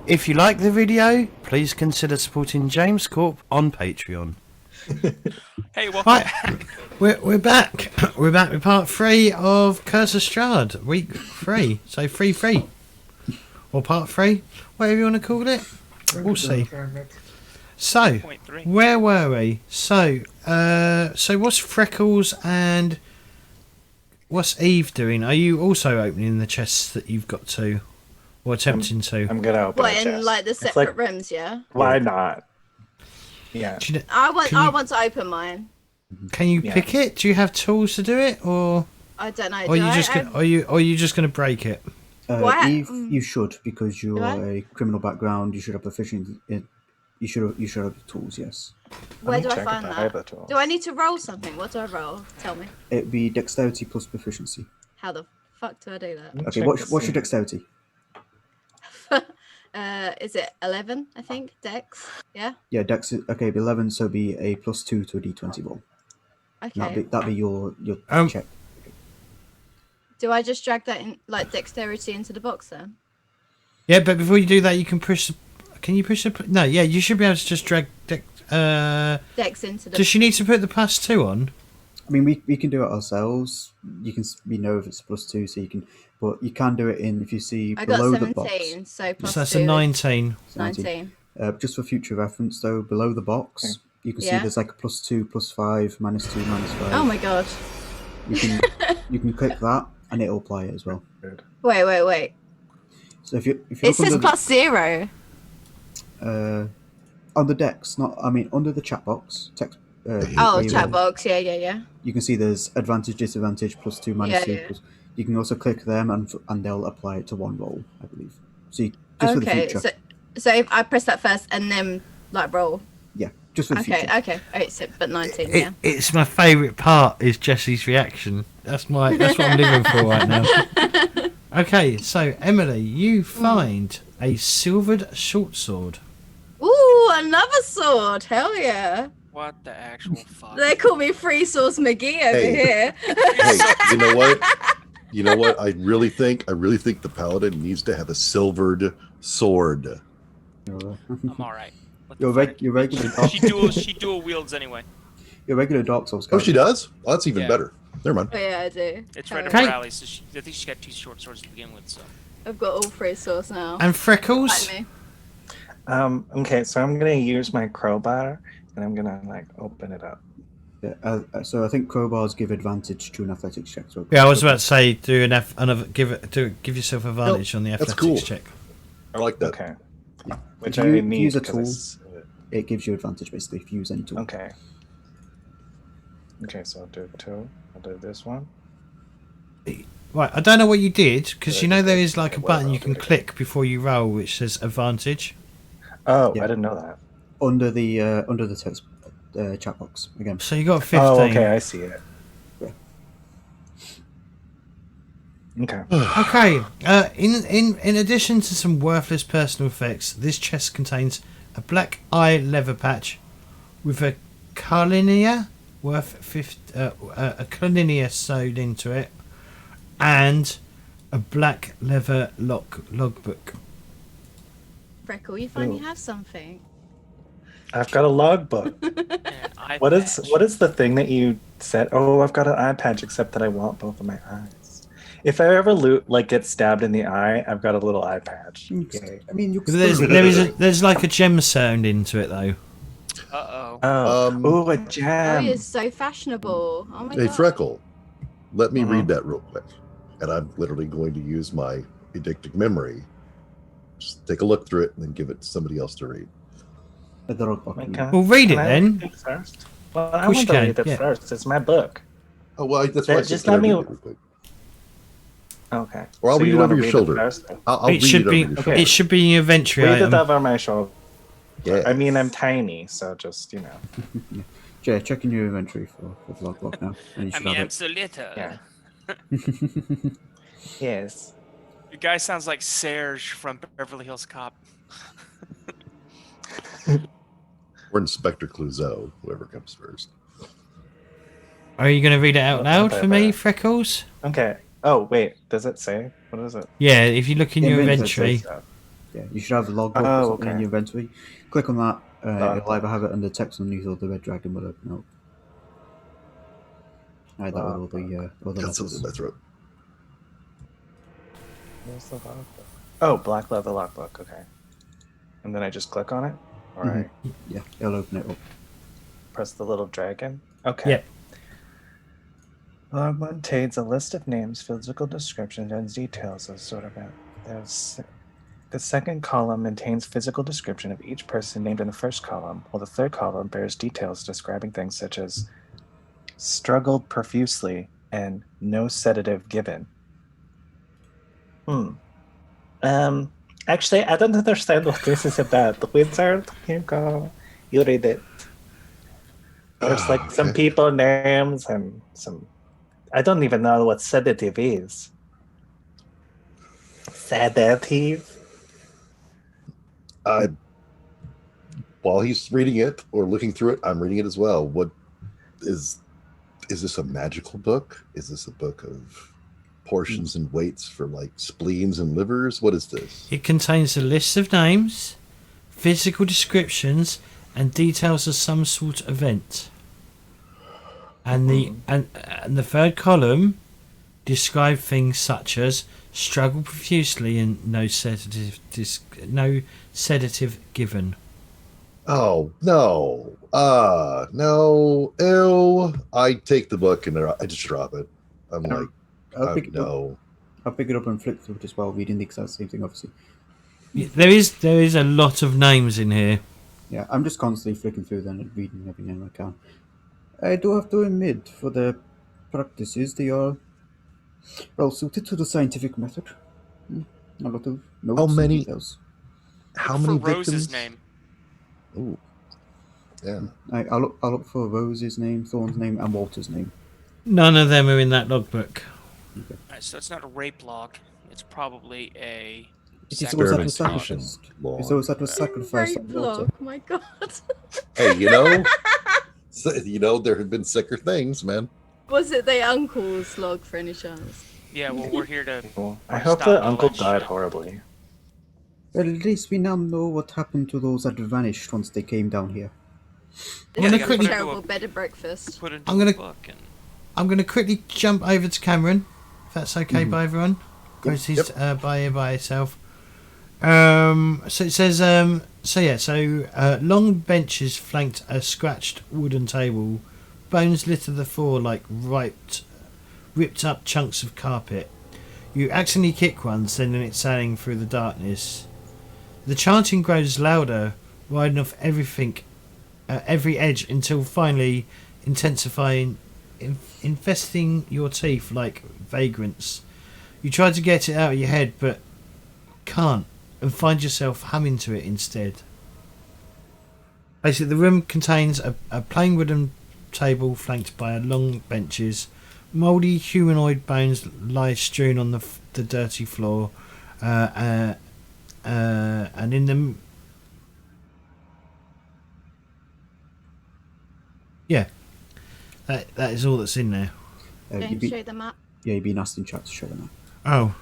If you like the video, please consider supporting James Corp on Patreon. Hey, welcome back. We're back. We're back with part 3 of Castle Strahd, week 3. So 3, or part 3, whatever you want to call it. We'll see. So, where were we? So what's Freckles and what's Eve doing? Are you also opening the chests that you've got to, or attempting to? I'm gonna open What, a in chest. like the separate rooms, yeah? Why not? Yeah. I want to open mine. Can you pick it? Do you have tools to do it, or I don't know. are you just gonna break it? Eve, you should, because you're a criminal background. You should have proficiency. You should have the tools. Yes. Where do I find that? Do I need to roll something? What do I roll? Tell me. It'd be dexterity plus proficiency. How the fuck do I do that? Okay, what's your dexterity? Is it 11? I think dex. Yeah. Yeah, dex. Okay, it'd be 11, so it'd be a +2 to a d20 roll. Okay. That'd be your check. Do I just drag that in, like dexterity, into the box then? Yeah, but before you do that, you can push. Can you push the? No, yeah, you should be able to just drag dex into the. Does she need to put the +2 on? I mean, we can do it ourselves. You can know if it's +2, so you can. But you can do it in if you see I below got the 17, box. so plus So that's 2 a 19. 19. Just for future reference, though, below the box, you can see there's like a +2, +5, -2, -5. Oh my god. You can click that, and it'll apply it as well. Wait. So if you It says +0. On the decks, under the chat box, text. Chat box, yeah. You can see there's advantage, disadvantage, +2, -2. Yeah. You can also click them, and they'll apply it to one roll, I believe. So just for the future. So if I press that first and then like roll. Yeah, just for the future. Okay. Alright, so, but 19, It's my favourite part is Jesse's reaction. That's what I'm living for right now. Okay, so Emily, you find a silvered short sword. Ooh, another sword! Hell yeah! What the actual fuck? They call me Free Source McGee over here. Hey, you know what? I really think the paladin needs to have a silvered sword. I'm alright. Your regular Dark, She dual wields anyway. your regular Dark Souls. Oh, she does? Oh, that's even Yeah. better. Never mind. Oh yeah, I do. It's right up Okay. her alley, so I think she's got 2 short swords to begin with. So I've got all Free Source now. And Freckles? Like me. Okay, so I'm gonna use my crowbar and I'm gonna like open it up. Yeah, so I think crowbars give advantage to an athletics check. So Yeah, I was about to say give yourself advantage on the that's athletics cool. check. I like that. Okay. Yeah. Which If I you need use a because tool, it gives you advantage basically if you use any tool. Okay. Okay, so I'll do 2. I'll do this one. Right, I don't know what you did, because you know there is like a Well, button you can click before you roll which says advantage. Oh, Yeah. I didn't know that. Under the text chat box again. So you got 15. Oh, okay, I see it. Yeah. Okay. Okay, in addition to some worthless personal effects, this chest contains a black eye leather patch with a carlinia a carlinia sewed into it, and a black leather logbook. Freckle, you finally have something. I've got a logbook. What is the thing that you said? Oh, I've got an eye patch, except that I want both of my eyes. If I ever get stabbed in the eye, I've got a little eye patch. Yay. I mean, you can There's like a gem sound into it though. Uh-oh. Oh, a Oh, gem. you're so fashionable. Oh my Hey, god. Freckle, let me read that real quick. And I'm literally going to use my eidetic memory. Just take a look through it and then give it to somebody else to read. Well, read it then. Read it first? Well, I Course want you to can, read it yeah. first. It's my book. Oh, well, that's why I Just said, let can I me- read it real quick? Okay. Or I'll So read you it over wanna your shoulder. first? I'll It read should it over be. your shoulder. It should be in your inventory Read it item. over my shoulder. Yeah. I mean, I'm tiny, so just, you know. Jay, check in your inventory for the logbook now. And you I should mean, have I'm it. so little. Yeah. Yeah. Yes. The guy sounds like Serge from Beverly Hills Cop. Or Inspector Clouseau, whoever comes first. Are you going to read it out loud for me, Okay. Freckles? Okay. Oh, wait. Does it say? What is it? Yeah, if you look in your Inventory. inventory. Yeah, you should have a logbook or something in your inventory. Click on that. It'll either have it under text underneath or the red dragon will open up. That with all the other Got something letters. in my throat. Where's the logbook? Oh, black leather logbook. Okay. And then I just click on it? All right. Yeah, it'll open it up. Press the little dragon. Okay. Yeah. Logbook contains a list of names, physical descriptions, and details of sort of it. The second column maintains physical description of each person named in the first column, while the third column bears details describing things such as struggled profusely and no sedative given. Actually, I don't understand what this is about. The wizard, here you go. You read it. There's like some people names and some. I don't even know what sedative is. Sedative? While he's reading it or looking through it, I'm reading it as well. What is this a magical book? Is this a book of portions and weights for like spleens and livers? What is this? It contains a list of names, physical descriptions, and details of some sort of event. And the third column describe things such as struggle profusely and no sedative given. Oh no! No! Ew! I take the book and I just drop it. I'm like, I'll pick it no. I'll pick it up and flip through it as well, reading the exact same thing, obviously. There is a lot of names in here. Yeah, I'm just constantly flicking through them and reading every name I can. I do have to admit, for the practices, they are well suited to the scientific method. A lot of notes and details. How Look many for Rose's victims? name. Ooh, yeah. I'll look for Rose's name, Thorn's name, and Walter's name. None of them are in that logbook. Okay. Alright, so it's not a rape log. It's probably a. It is those that were Experimentation sacrificed. log. It's those that were sacrificed. Rape log. Oh my god. Hey, there have been sicker things, man. Was it the uncle's log for any chance? Yeah, well, we're here to. I hope stop the all uncle that died shit. horribly. Well, at least we now know what happened to those that vanished once they came down here. I'm gonna Yeah, quickly- put it into Terrible a- bed and breakfast. Put it into I'm gonna- a book and. I'm going to quickly jump over to Cameron, if that's okay by everyone, because he's by himself. So it says, long benches flanked a scratched wooden table. Bones litter the floor like ripped up chunks of carpet. You accidentally kick one, sending it sailing through the darkness. The chanting grows louder, riding off every edge until finally intensifying, infesting your teeth like vagrants. You try to get it out of your head, but can't, and find yourself humming to it instead. Basically, the room contains a plain wooden table flanked by long benches. Mouldy humanoid bones lie strewn on the dirty floor, and in them, that is all that's in there. Don't show the map. Yeah, you've been asked in chat to show them Oh,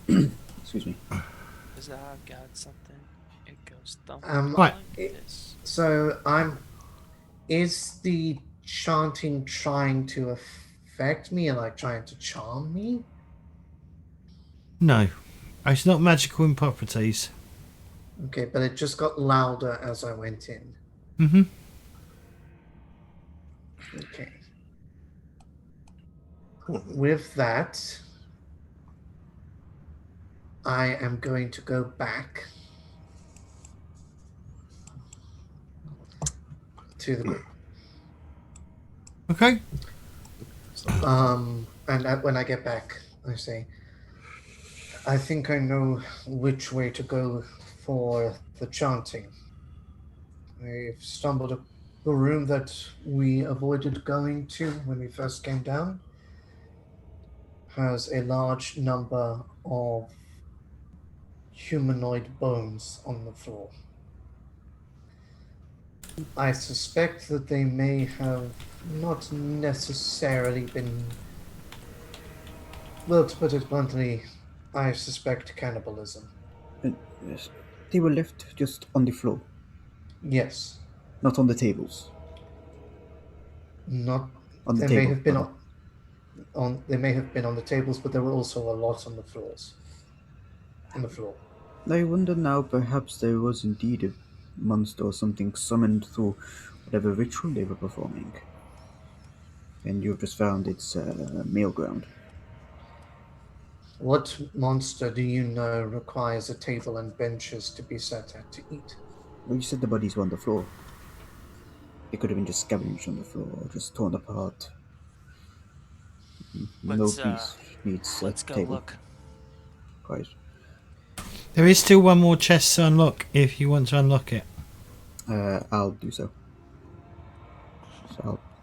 Excuse me. Cause I've got something. It goes thump Right. like this. So is the chanting trying to affect me, like trying to charm me? no, it's not magical in properties. Okay, but it just got louder as I went in. Mm-hmm. Okay. With that, I am going to go back to the group. Okay. And when I get back, I say, I think I know which way to go for the chanting. I've stumbled upon the room that we avoided going to when we first came down. Has a large number of humanoid bones on the floor. I suspect that they may have not necessarily been, well, to put it bluntly, I suspect cannibalism. Yes. They were left just on the floor, Yes. not on the tables. Not. On the They may table. have been rather. on. They may have been on the tables, but there were also a lot on the floors. On the floor. I wonder now, perhaps there was indeed a monster or something summoned through whatever ritual they were performing. And you've just found its meal ground. What monster do you know requires a table and benches to be sat at to eat? Well, you said the bodies were on the floor. It could have been just scavenged on the floor or just torn apart. No piece needs a Let's go table. look. Quite. There is still one more chest to unlock if you want to unlock it. I'll do so.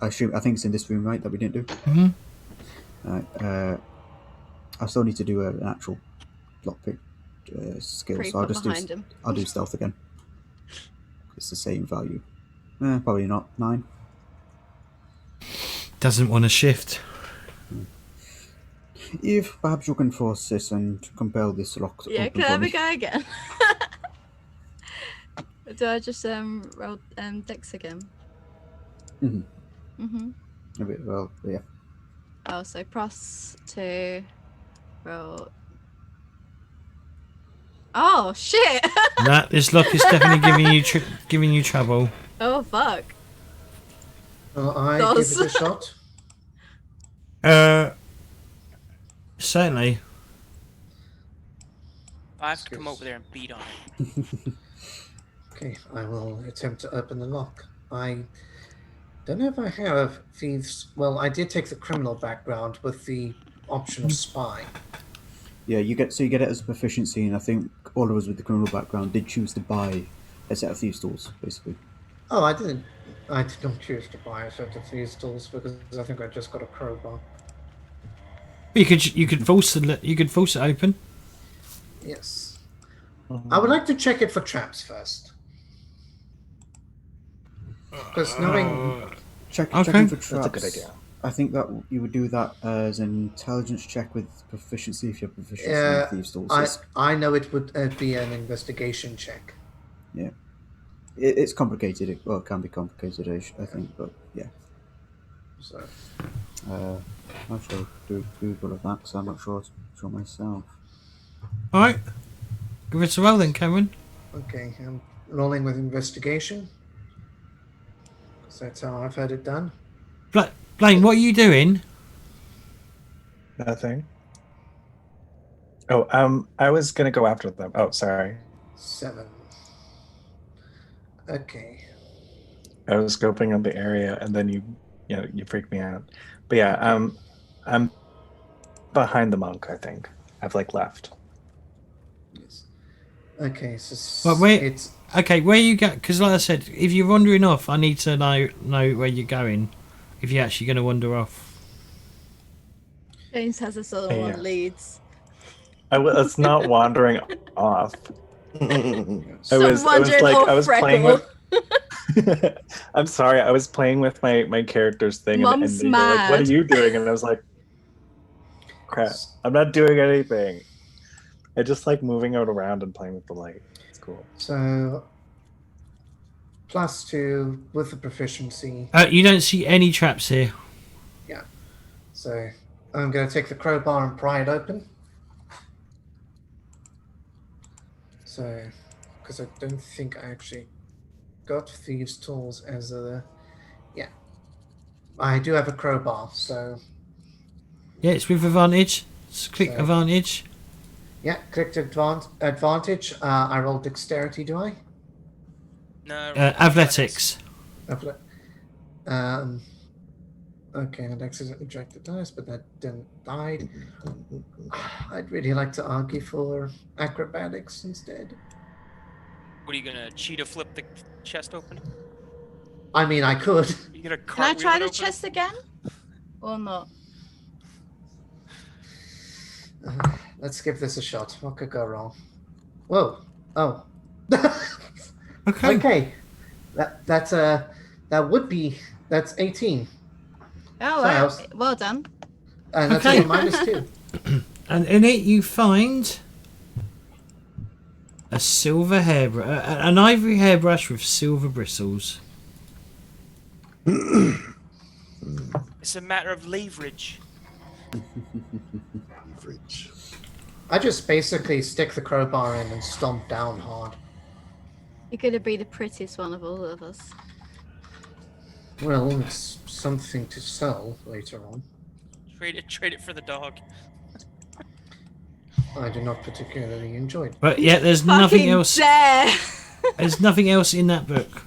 I think it's in this room, right? That we didn't do. Mm-hmm. Alright. I still need to do an actual lockpick skill, so I'll just behind him. I'll do stealth again. It's the same value. Probably not 9. Doesn't want to shift. If perhaps you can force this and compel this lock to Yeah, open can I for have a me. go again? Do I just roll dex again? A bit, well, yeah. Oh, so plus 2 roll. Oh shit! Nah, this lock is definitely giving you trouble. Oh fuck! I Does. give it a shot. Certainly. I have to come over there and beat on it. Okay, I will attempt to open the lock. I don't know if I have thieves. Well, I did take the criminal background with the option of spy. Yeah, you get it as a proficiency, and I think all of us with the criminal background did choose to buy a set of thieves' tools, basically. Oh, I did not choose to buy a set of thieves' tools because I think I just got a crowbar. You could force it open. Yes. I would like to check it for traps first. Because knowing... Checking for traps. That's a good idea. I think that you would do that as an intelligence check with proficiency if you have proficiency in thieves' tools. I know it would be an investigation check. Yeah. It's complicated. It can be complicated, I think, but yeah. So... I shall do Google of that, because I'm not sure myself. Alright. Give it a roll then, Cameron. Okay, I'm rolling with investigation. Because that's how I've had it done. Blaine, what are you doing? Nothing. Oh, I was gonna go after them. Oh, sorry. 7. Okay. I was scoping on the area, and then you freaked me out. But yeah, I'm behind the monk. I think I've left. Yes. Okay, so But wait. it's Okay, where you go? Because like I said, if you're wandering off, I need to know where you're going. If you're actually going to wander off. James has us all Yeah. on leads. I was not wandering off. I was playing with. I'm sorry, I was playing with my character's thing, Mum's and they were like, "What are mad. you doing?" And I was like, "Crap, I'm not doing anything. I just like moving out around and playing with the light. It's cool." so +2 with the proficiency. You don't see any traps here. Yeah. So I'm going to take the crowbar and pry it open. So, because I don't think I actually got thieves' tools as a. Yeah. I do have a crowbar, so. Yeah, it's with advantage. Just click So- advantage. Yeah, clicked advantage. I rolled dexterity, do I? No. Athletics. Okay, and accidentally dragged the dice, but that didn't died. I'd really like to argue for acrobatics instead. What are you gonna cheetah flip the chest open? I mean, I could. You gonna Can I cartwheel try it the open? chest again? Or not? Let's give this a shot. What could go wrong? Whoa! Oh. Okay. Okay. That's 18. Oh, So wow. I was- Well done. And that's Okay. only -2. And in it you find a silver hairbrush, an ivory hairbrush with silver bristles. It's a matter of leverage. Leverage. I just basically stick the crowbar in and stomp down hard. You're gonna be the prettiest one of all of us. Well, it's something to sell later on. Trade it for the dog. I do not particularly enjoy it. But yeah, there's nothing Fucking else. dare! There's nothing else in that book.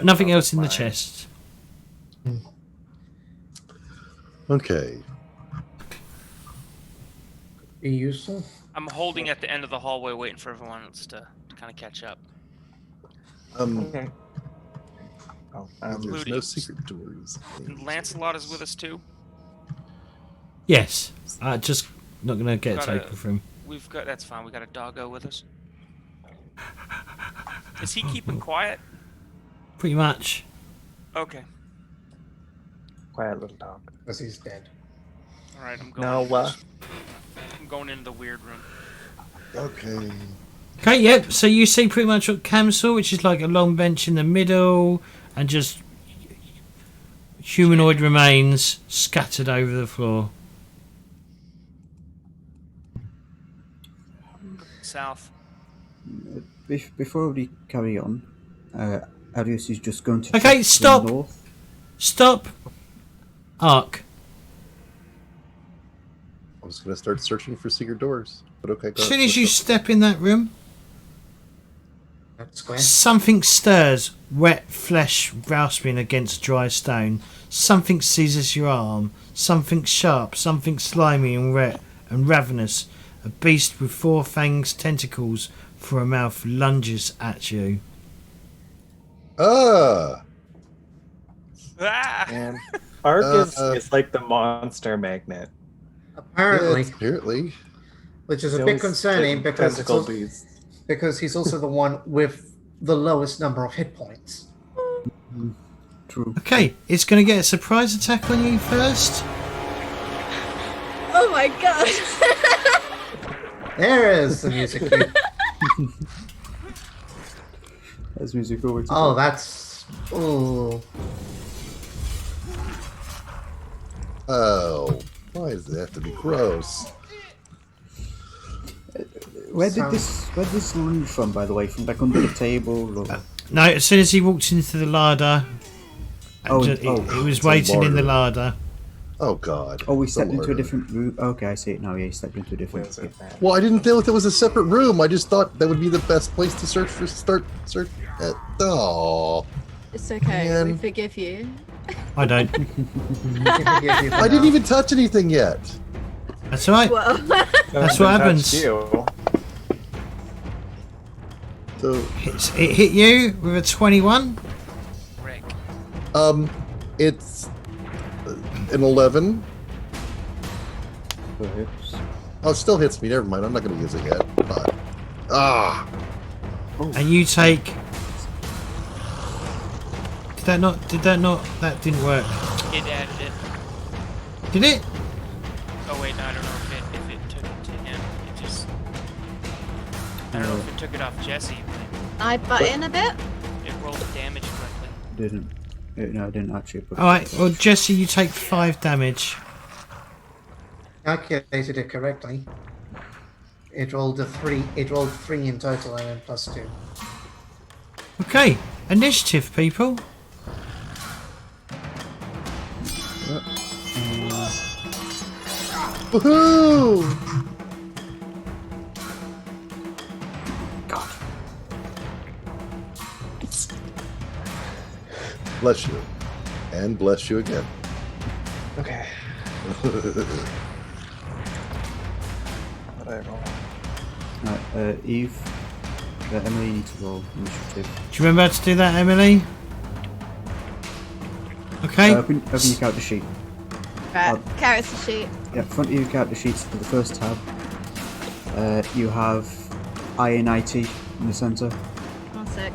Nothing else in the chest. Okay. Be useful? I'm holding at the end of the hallway, waiting for everyone else to kind of catch up. Okay. Oh, There's Looting. no secret doors. And Lancelot is with us too. Yes, just not gonna get a Got token from him. We've got that's fine. We got a doggo with us. Is he keeping quiet? Pretty much. Okay. quiet little dog. Because he's dead. All right, I'm going. No, I'm going into the weird room. Okay. Okay, yep. So you see pretty much what Cam saw, which is like a long bench in the middle, and just humanoid remains scattered over the floor. South. Before we carry on, Arius is just going to. Okay, check the stop. north. Stop. Arc. I was going to start searching for secret doors, but okay. Go As soon as you step in that room, That's square. something stirs, wet flesh rasping against dry stone. Something seizes your arm. Something sharp, something slimy and ravenous. A beast with 4 fangs, tentacles for a mouth lunges at you. Ah! Ah! and Ark is like the monster magnet. Apparently, Yeah, apparently. which is a It's bit always concerning because it's tentacle also, beast. because he's also the one with the lowest number of hit points. True. Okay, it's going to get a surprise attack on you first. Oh my god! There is the music cue. There's music over to Oh, that's... Oh. Oh, why does it have to be gross? Where did this line from, by the way? From like under the table? Or... No, as soon as he walked into the larder, Oh, he was it's a waiting in the larder. larder. Oh God. Oh, we The stepped into a larder. different room. Okay, I see it now. Yeah, he stepped into a different. Wheels of that. Well, I didn't know if it was a separate room. I just thought that would be the best place to search for. Search at. Oh, It's okay, Man. we forgive you. I don't. I didn't even touch anything yet. That's all right. Well, That's what Nothing happens. touched you. So, It hit you with a 21. Rick. it's an 11. Perhaps. Oh, it still hits me. Never mind. I'm not going to use it yet. But, ah, And you take. Did that not? That didn't work. It added it. Did it? Oh wait, no, I don't know if it took it to him. It just. I don't know if it took it off Jesse, but I butt in a bit. it rolled the damage correctly. Didn't. No, I didn't actually. But Alright, well, Jesse, you take 5 damage. Calculated it correctly. It rolled a 3. It rolled 3 in total and then plus 2. Okay, initiative, people. woohoo! God. Bless you, and bless you again. Okay. What did I roll? Right, Eve. Emily needs to roll initiative. Do you remember how to do that, Emily? Okay. Open your character sheet. Right, character sheet. Yeah, front of your character sheets to the first tab. You have INIT in the centre. 1 sec.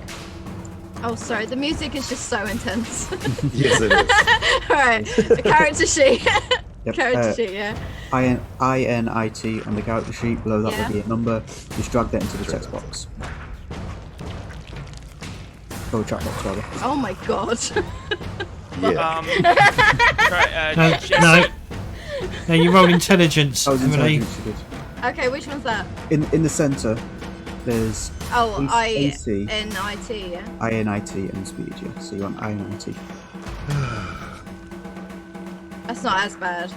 Oh, sorry, the music is just so intense. Yes, it is. Alright, the character sheet. Yep. Character sheet, yeah. INIT on the character sheet. Below that Yeah. will be a number. Just drag that into the text box. Oh, chat box rather. Oh my god. Yeah. No, Jesse, no. No, you roll intelligence, Oh, it's Emily. intelligence, you did. Okay, which one's that? In the centre, there's Oh, AC, INIT, yeah. INIT and speed, yeah. So you want INIT. That's not as bad.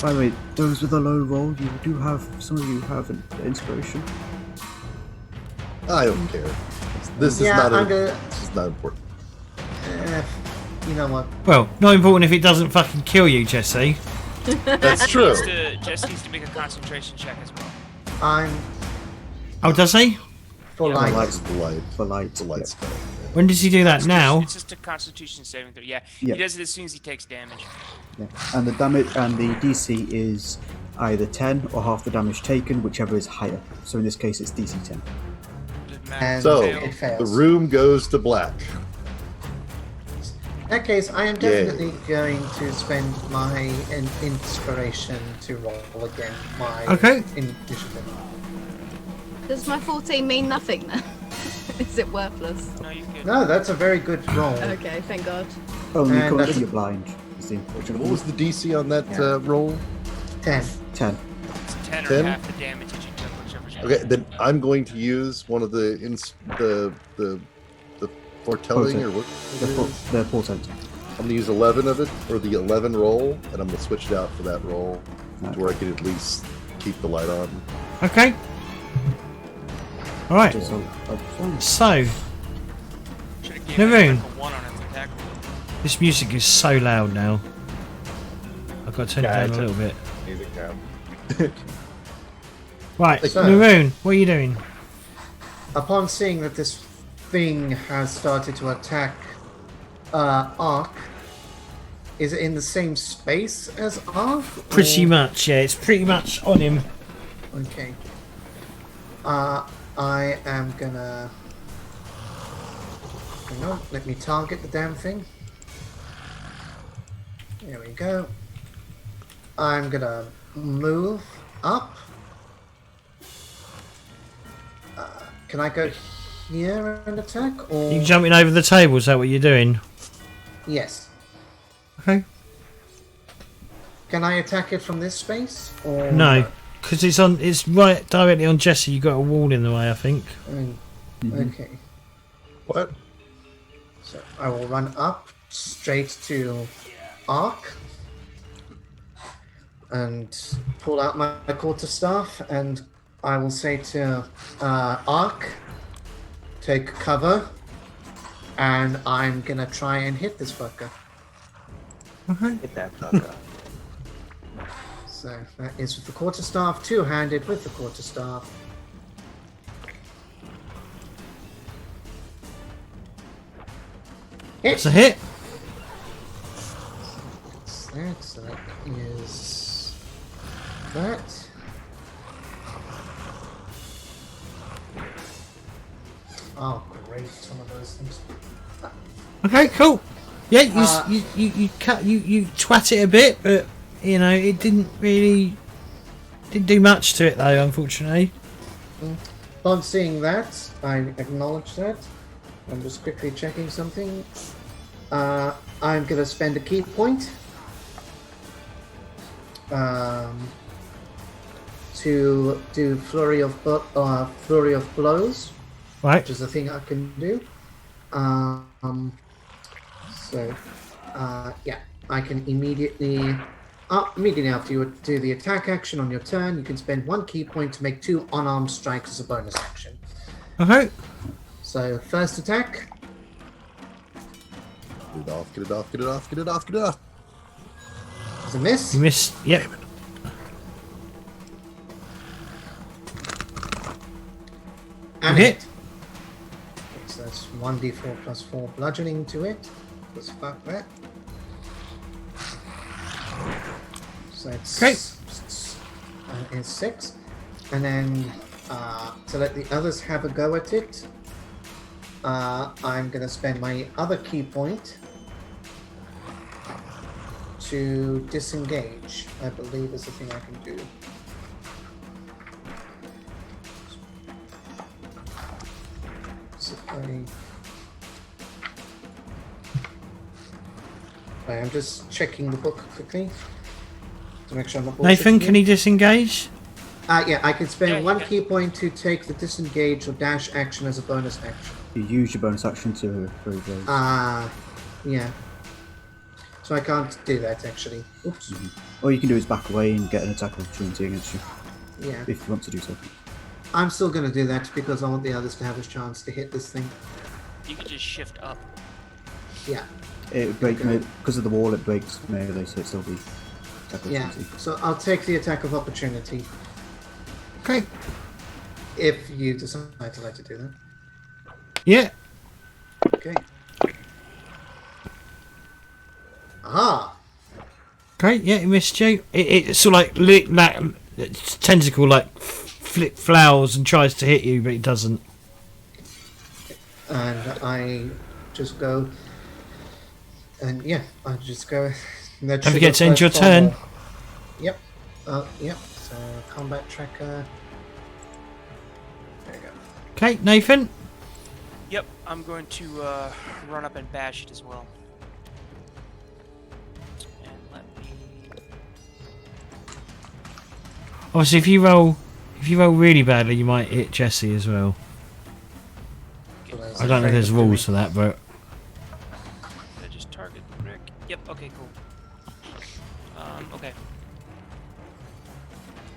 By the way, those with a low roll, you do have, some of you have an inspiration. I don't care. This is Yeah, not. I'm gonna. This is not important. You know what? Well, not important if it doesn't fucking kill you, Jesse. That's true. Jesse needs to make a concentration check as well. I'm Oh, does he? for Yeah. light. It's the light. For light. It's a light yep. spell. When does he do that? Now? It's just a Constitution saving throw. Yeah, Yeah. he does it as soon as he takes damage. Yeah. And the damage and the DC is either 10 or half the damage taken, whichever is higher. So in this case, it's DC 10. Doesn't matter. And So it fails. the room goes to black. In that case, I am definitely going to spend my inspiration to roll again my Okay. initiative. Does my 14 mean nothing then? Is it worthless? No, you can. No, that's a very good roll. Okay, thank God. Only And currently that's- you're blind. Is the unfortunate What was the DC on that Yeah. roll? 10. 10. It's 10 or 10? half the damage that you took, whichever. Okay, then I'm going to use one of the foretelling or what? The portent. I'm gonna use 11 of it, or the 11 roll, and I'm gonna switch it out for that roll, to where I can at least keep the light on. Okay. Alright. So, fine. So, Should've given Naroon. it like a 1 on its attack roll. this music is so loud now. I've got to turn it down a little bit. Music down. Right, So- Naroon, what are you doing? Upon seeing that this thing has started to attack Ark, is it in the same space as Ark? Pretty or- much, yeah. It's pretty much on him. Okay. I am gonna. Hang on, let me target the damn thing. There we go. I'm gonna move up. Can I go here and attack? Or You jumping over the table, is that what you're doing? yes. Okay. Can I attack it from this space? Or No, because it's right directly on Jesse. You got a wall in the way, I think. Okay. What? So I will run up straight to Ark and pull out my quarterstaff, and I will say to Ark, take cover, and I'm gonna try and hit this fucker. Hit that fucker. So that is with the quarterstaff, two-handed with the quarterstaff. Hit! It's a hit. So that is that. Oh, great! Some of those things. Okay, cool. Yeah, you twat it a bit, but you know it didn't do much to it though, unfortunately. Upon seeing that, I acknowledge that. I'm just quickly checking something. I'm gonna spend a key point to do flurry of blows, Right. which is a thing I can do. Yeah, I can immediately after you do the attack action on your turn, you can spend one key point to make 2 unarmed strikes as a bonus action. Okay. So first attack, Get it off, get it off, get it off, get it off, get it off. is a miss. You missed. Yep. And Hit. Okay, so that's 1d4 plus 4 bludgeoning to it. Let's fuck that. So it's Okay. It's 6. And then to let the others have a go at it, I'm going to spend my other key point to disengage, I believe is the thing I can do. So I'm just checking the book quickly to make sure I'm not Nathan, bullshitting can you. he disengage? Yeah, I can spend Yeah, you one can. key point to take the disengage or dash action as a bonus action. You use your bonus action to throw those. Yeah. So I can't do that actually. Oops. All you can do is back away and get an attack of opportunity against you, Yeah. if you want to do so. I'm still going to do that because I want the others to have a chance to hit this thing. You can just shift up. Yeah. It breaks because of the wall. It breaks melee, so it'll still be attack of Yeah. opportunity. So I'll take the attack of opportunity Okay. if you decide to like to do that. Yeah. Okay. Aha! Great. Yeah, he missed you. It sort of like its tentacle flip flowers and tries to hit you, but it doesn't. And I just go. And yeah, I just go. Don't forget to end your turn. Yep. Yep. So combat tracker. There you go. Okay, Nathan. Yep, I'm going to run up and bash it as well. And let me. Obviously, if you roll really badly, you might hit Jesse as well. I don't know if there's rules for that, but Did I just target Rick? Yep. Okay. Cool. Okay.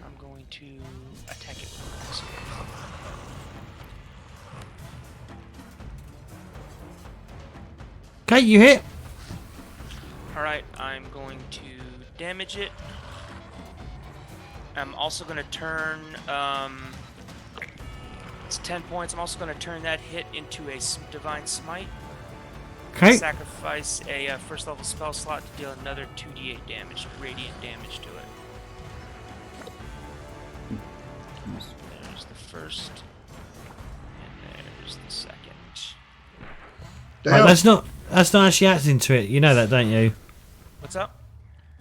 I'm going to attack it. okay, you hit. Alright, I'm going to damage it. I'm also going to turn, it's 10 points. I'm also going to turn that hit into a Divine Smite. Okay. Sacrifice a first level spell slot to deal another 2d8 damage, radiant damage to it. There's the first, and there's the second. Right, that's not actually adding to it. You know that, don't you? What's up?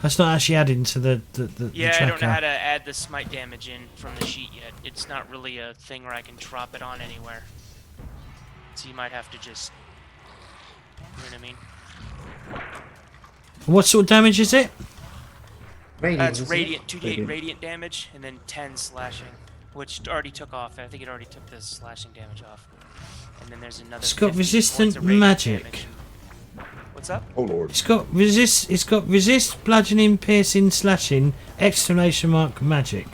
That's not actually adding to the Yeah, tracker. I don't know how to add the smite damage in from the sheet yet. It's not really a thing where I can drop it on anywhere. So you might have to just... You know what I mean? What sort of damage is it? It's isn't it? radiant, 2d8 radiant damage, and then 10 slashing, which already took off. I think it already took the slashing damage off. And then there's another. It's got 15 resistant points of radiant magic. damage. What's up? Oh lord. It's got resist, bludgeoning, piercing, slashing, exclamation mark, magic.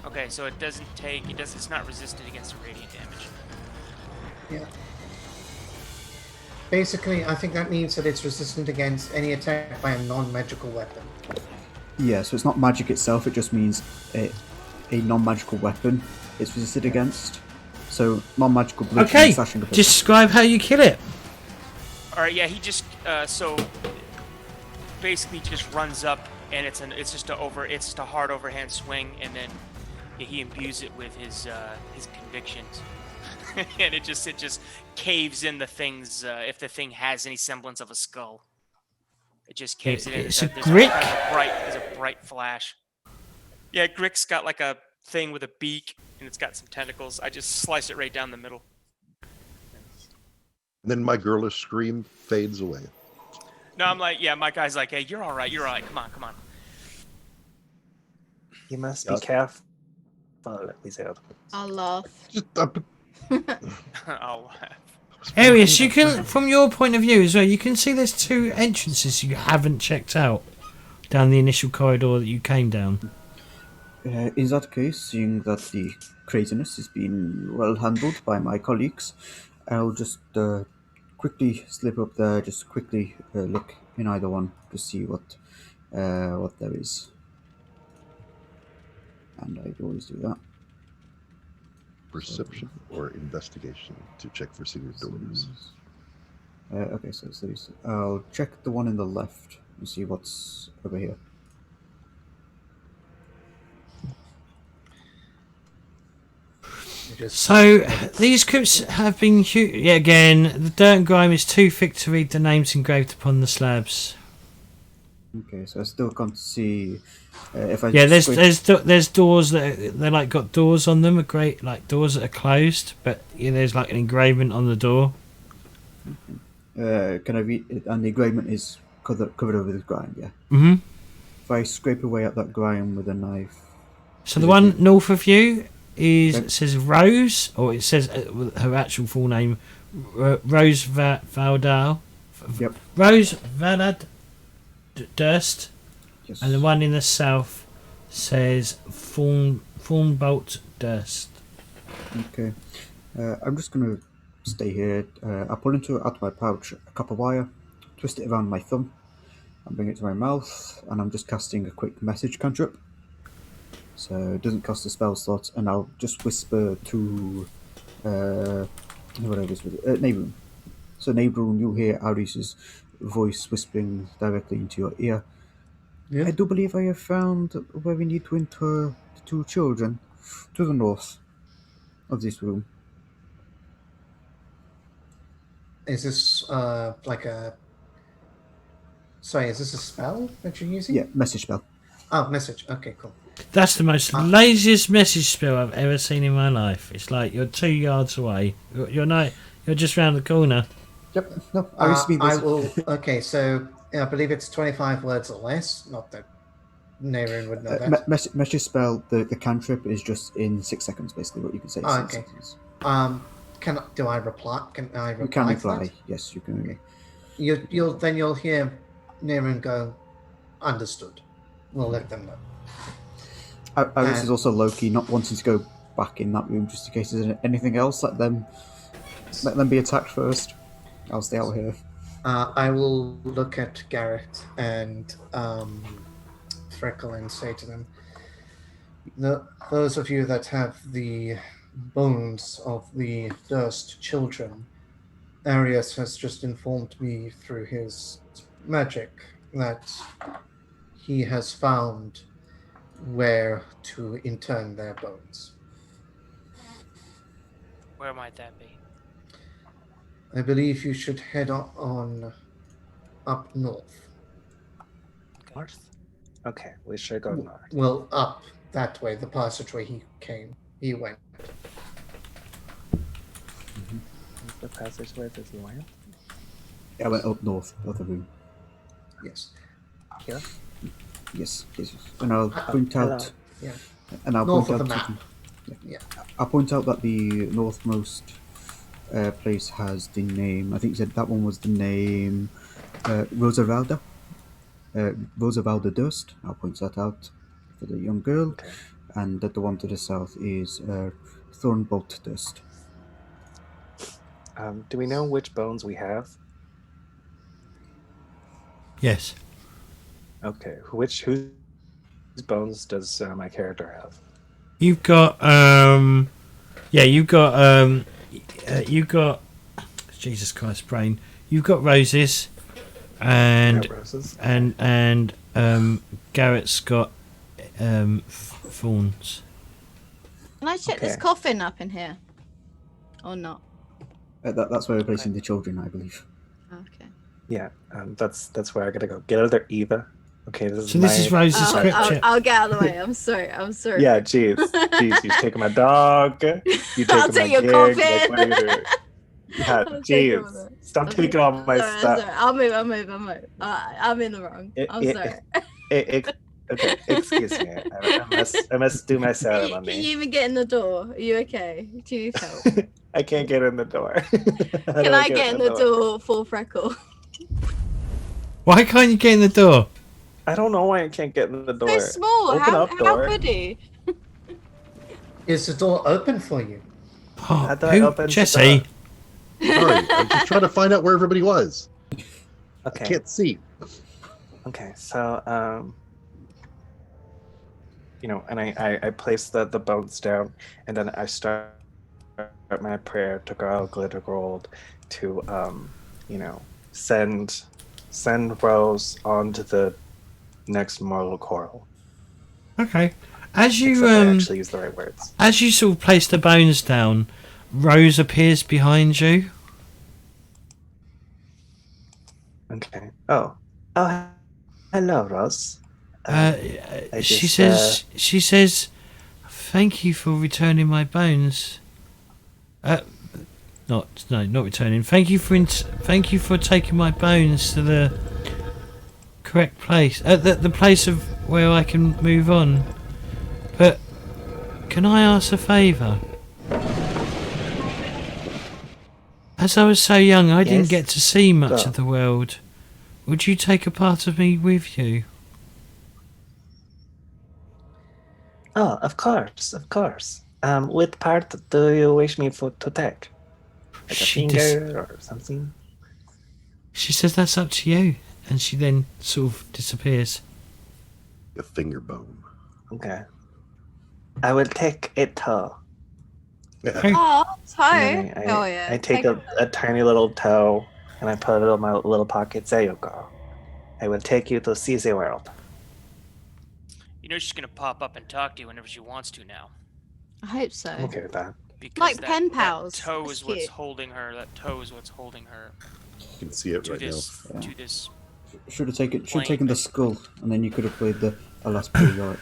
Okay, so it doesn't take. It's not resistant against the radiant damage. Yeah. Basically, I think that means that it's resistant against any attack by a non-magical weapon. Yeah, so it's not magic itself. It just means a non-magical weapon it's resisted against. So non-magical bludgeoning, Okay, slashing. describe how you kill it. All right, yeah, he just so basically just runs up, and it's just a hard overhand swing, and then he imbues it with his convictions, and it just caves in the things. If the thing has any semblance of a skull, it just caves it in. It's a There's Grick? There's a bright flash. Yeah, Grick's got like a thing with a beak, and it's got some tentacles. I just slice it right down the middle. And then my girlish scream fades away. No, I'm like, yeah, my guy's like, hey, you're all right, come on. You must be careful. He said. I'll laugh. I'll laugh. Arius, you can, from your point of view as well, you can see there's two entrances you haven't checked out down the initial corridor that you came down. In that case, seeing that the craziness is being well handled by my colleagues, I'll just quickly slip up there, just quickly look in either one to see what there is. And I always do that. Perception or investigation to check for secret doors. Okay, so I'll check the one in the left and see what's over here. So, these crypts have been again, the dirt and grime is too thick to read the names engraved upon the slabs. Okay, so I still can't see if I. Yeah, scrape- there's doors they're like got doors on them, like doors that are closed, but there's like an engraving on the door. Can I read it? And the engravement is covered over with grime. Yeah. Hmm. If I scrape away at that grime with a knife. So the one north of you Okay. it says Rose, or it says her actual full name, Rose Valdal. Yep. Rose Valad Durst, Yes. and the one in the south says Thornbolt Durst. Okay. I'm just gonna stay here. I pull out of my pouch a copper wire, twist it around my thumb, and bring it to my mouth, and I'm just casting a quick message cantrip. So it doesn't cost a spell slot, and I'll just whisper to what I whisper Neighbourroom. So Neighbourroom, you'll hear Aris's voice whispering directly into your ear. Yeah. I do believe I have found where we need to enter the two children to the north of this room. Is this like a? Sorry, is this a spell that you're using? Yeah, message spell. Oh, message. Okay, cool. That's the most laziest message spell I've ever seen in my life. It's like you're 2 yards away. You're just round the corner. Yep. No, Aris means I will. Okay, so I believe it's 25 words or less. Not that Naren would know that. message spell. The cantrip is just in 6 seconds, basically. What you can say. Oh, 6 okay. seconds. Do I reply? Can I reply? You can to reply. that? Yes, you can. You'll hear Naren go, understood. We'll let them know. Aris is also low-key, not wanting to go back in that room just in case there's anything else. Let them be attacked first. I'll stay out here. I will look at Garrett and Freckle and say to them, those of you that have the bones of the Durst children, Arius has just informed me through his magic that he has found where to intern their bones. Where might that be? I believe you should head on up north. North? Okay, we should go north. Well, up that way, the passageway he went. The passageway that he went? I went up north of the room. Yes. Here? Yes. And I'll point out. Yeah. And I'll North point of the out. map. Yeah. I'll point out that the northmost place has the name. I think you said that one was the name Rosavalda. Rosavalda Durst. I'll point that out for the young girl. Okay. And that the one to the south is Thornbolt Durst. Do we know which bones we have? Yes. Okay, whose bones does my character have? You've got you've got Jesus Christ, brain. You've got Roses, and Roses. and Garrett's got Thorns. Can I check this Okay. coffin up in here? Or not? That's where we're placing the children, I believe. Okay. Yeah, that's where I gotta go. Get out of there, Eva. Okay, this Is Rose's scripture. I'll get out of the way. I'm sorry. Yeah, jeez, you're taking my dog. You I'll taking take my your gig. coffin. Like, what are you doing? Yeah, I'll take all jeez. that. Stop Okay. taking all my Sorry, stuff. I'm sorry. I'll move. I'm in the wrong. I'm sorry. Okay, excuse me. I must do my Can you ceremony. even get in the door? Are you okay? Do you need help? I can't get in the door. Can I get in the door for Freckle? Why can't you get in the door? I don't know why I can't get in the door. So small. Open How up, door. could he? Is the door open for you? Oh, I thought I who? opened the Jesse. door. Sorry, I'm just trying to find out where everybody was. I Okay. can't see. Okay, so and I place the bones down, and then I start my prayer to Garl Glitter Gold to send Rose onto the next mortal coral. Okay. As you Except I actually use the right words. as you sort of place the bones down, Rose appears behind you. Okay. Oh, Hello, Rose. She just, says, thank you for returning my bones. Not returning. Thank you for taking my bones to the correct place. The place of where I can move on. But can I ask a favour? As I was so young, I didn't Yes? get to see much Go. of the world. Would you take a part of me with you? Oh, of course, of course. What part do you wish me to take? Like a She dis- finger or something? She says that's up to you, and she then sort of disappears. A finger bone. Okay. I will take a toe. Oh, toe. And then Oh yeah. I take a tiny little toe and I put it in my little pocket. There you go. I will take you to see the world. You know she's gonna pop up and talk to you whenever she wants to now. I hope so. I'm okay with that. Because Like that, pen that pals. toe That's is what's cute. holding her. That toe is what's holding her You can see it to right this now. to this. Should have taken Plane, the skull, and then you could have played the alas poor Yorick.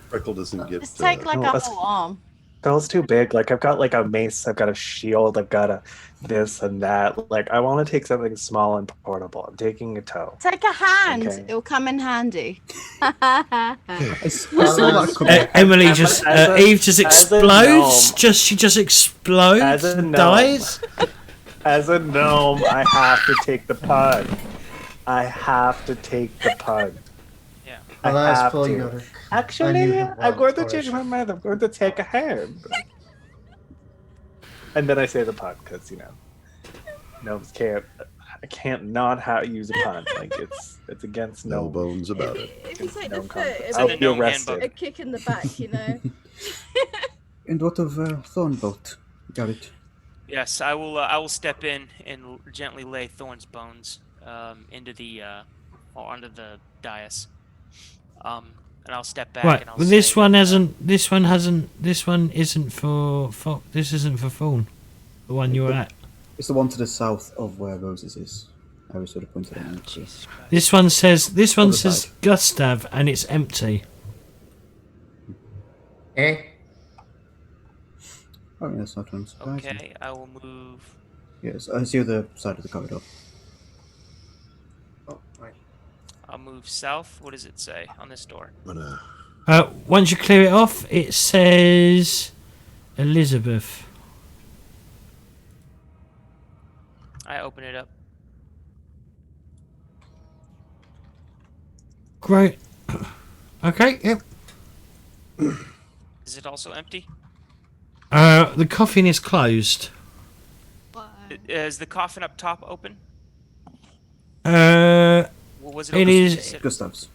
Freckle doesn't get. Just take like No, a that's- whole arm. Skull's too big. Like I've got like a mace, I've got a shield, I've got a this and that. Like I want to take something small and portable. I'm taking a toe. Take a hand. Okay. It'll come in handy. I saw that coming. Emily As just a- Eve just as a explodes. gnome. She just explodes. As a gnome. Dies. As a gnome, I have to take the pun. I have to take the pun. Yeah. I Alas, have poor to. Yorick. Actually, I knew I'm going to well, change my mind. I'm going to take a hand. And then I say the pun because gnomes can't. I can't not use a pun. Like it's against No gnome. bones about it. If you take the No foot, confidence. it'll I'll the be gnome arrested. handbook. a kick in the back, you know. And what of Thornbolt? Got it. Yes, I will. I will step in and gently lay Thorn's bones into the or onto the dais. And I'll step back Right. and I'll Well, this say, one hasn't. This one hasn't. This one isn't for. This isn't for Fawn. The one you were at. It's the one to the south of where Roses is. I was sort of pointed it out. So. Jesus Christ. This one says. This one Other says side. Gustav, and it's empty. Eh? I mean, that's not unsurprising. Okay, I will move. Yes, I see the other side of the corridor. Oh, right. I'll move south. What does it say on this door? I'm gonna. Once you clear it off, it says Elizabeth. I open it up. Great. Okay. Yep. Is it also empty? The coffin is closed. Is the coffin up top open? What Was it open is- specific- Gustav's.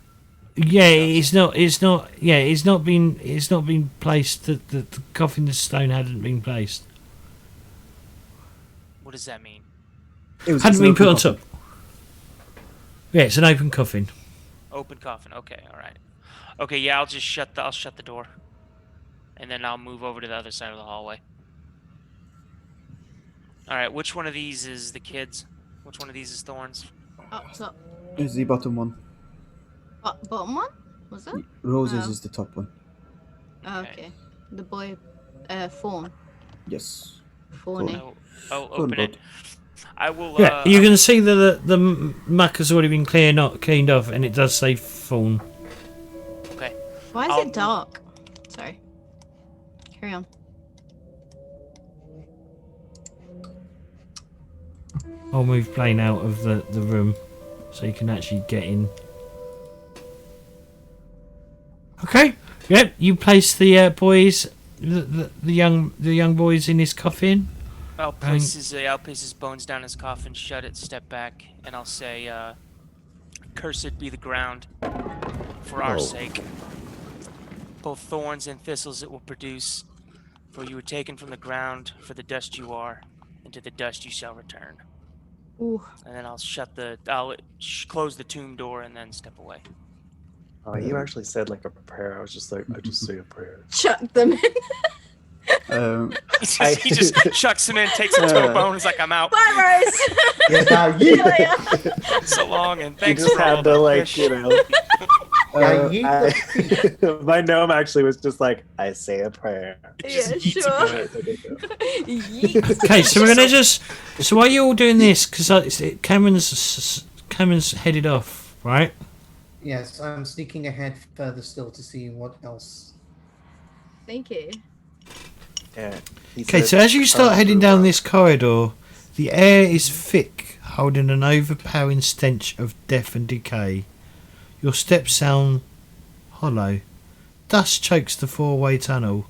Yeah, it's not. Yeah, it's not been. It's not been placed. The coffin, the stone hadn't been placed. What does that mean? It's Hadn't an been put open on top. Yeah, it's an open coffin. Open coffin. Okay, all right. Okay, yeah, I'll just shut the door, and then I'll move over to the other side of the hallway. All right, which one of these is the kids? Which one of these is Thorns? Up top. It's the bottom one. Bottom one? Was it? Roses Oh. is the top one. Oh, okay. The boy, Fawn. Yes. Fawny. I'll open it. I will. Yeah, you can see that the muck has already been cleaned off, and it does say Fawn. Okay. Why is I'll- it dark? Sorry. Carry on. I'll move Blaine out of the room so you can actually get in. Okay. Yep. You place the boys, the young boys in his coffin. I'll place his bones down his coffin, shut it, step back, and I'll say, "Cursed be the ground, for our Oh. sake. Both thorns and thistles it will produce, for you were taken from the ground, for the dust you are, and to the dust you shall return." Ooh. And then I'll close the tomb door and then step away. Oh, you actually said like a prayer. I just say a prayer. Chuck them in. He just chucks him in, takes him to a bone. He's like, I'm out. Bye, Rose. Yeah, now See you you. later. So long, and You thanks just for all had the to like, fish. you know. Now you. My gnome actually was just like, I say a prayer. Yeah, Just eats sure. Yeet. Okay, so we're gonna just. So while you're all doing this, because Cameron's headed off, right? Yes, I'm sneaking ahead further still to see what else. Thank you. Yeah. Okay, so as you start heading down this corridor, the air is thick, holding an overpowering stench of death and decay. Your steps sound hollow. Dust chokes the four-way tunnel.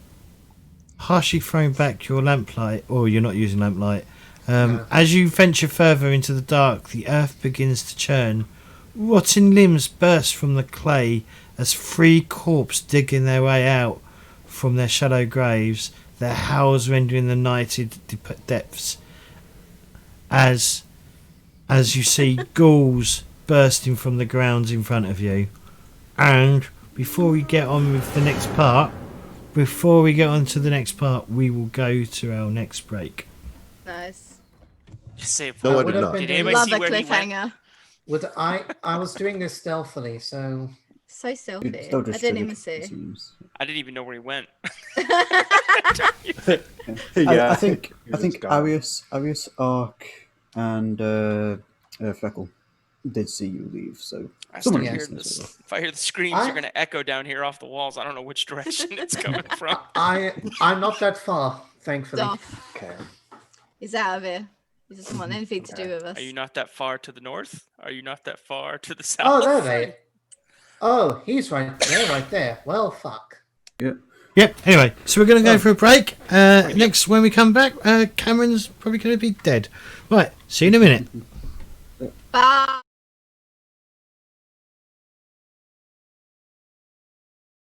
Harshly throwing back your lamplight, or you're not using lamplight. No. As you venture further into the dark, the earth begins to churn. Rotting limbs burst from the clay as 3 corpses digging their way out from their shallow graves, their howls rendering the nighted depths. As you see ghouls bursting from the grounds in front of you. And before we get on with the next part, we will go to our next break. Nice. Just say, No, I would did have not. been Did doing- anybody Love see a where he went? cliffhanger. Would I was doing this stealthily, so So stealthy. It's still I just didn't triggered, even it see. seems. I didn't even know where he went. I think He was gone. Arius, Ark, and Freckle did see you leave. So I someone start else hearing knows as this. well. If I hear the screams, I- they're gonna echo down here off the walls. I don't know which direction it's coming from. I'm not that far, thankfully. Stuff. Okay. He's out of here. He doesn't want anything to do with us. Are you not that far to the north? Are you not that far to the south? Oh, there they. Oh, he's right there, right there. Well, fuck. Yep, anyway, so we're going to go Oh. for a break. Next, when we come back, Cameron's probably going to be dead. Right, see you in a minute. Bye.